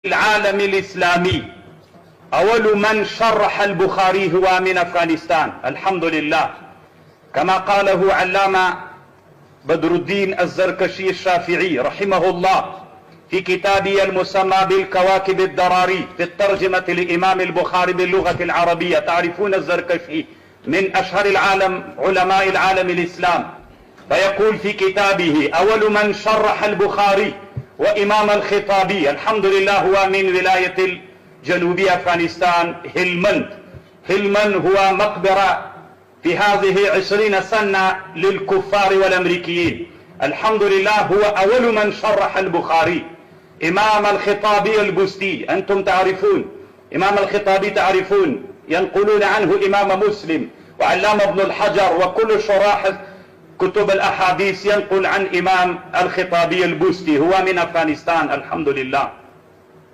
العالم الإسلامي. أول من شرح البخاري هو من أفغانستان، الحمد لله، كما قاله علامة بدر الدين الزركشي الشافعي رحمه الله في كتابه المسمى بالكواكب الدراري في الترجمة لإمام البخاري باللغة العربية. تعرفون الزركشي من أشهر علماء العالم الإسلام، فيقول في كتابه: أول من شرح البخاري وإمام الخطابي، الحمد لله، هو من ولاية جنوب أفغانستان هلمند هو مقبرة في هذه 20 سنة للكفار والأمريكيين. الحمد لله هو أول من شرح البخاري. إمام الخطابي البستي، أنتم تعرفون إمام الخطابي، تعرفون، ينقلون عنه إمام مسلم وعلامة ابن الحجر وكل شراح كتب الأحاديث ينقل عن إمام الخطابي البستي، هو من أفغانستان، الحمد لله.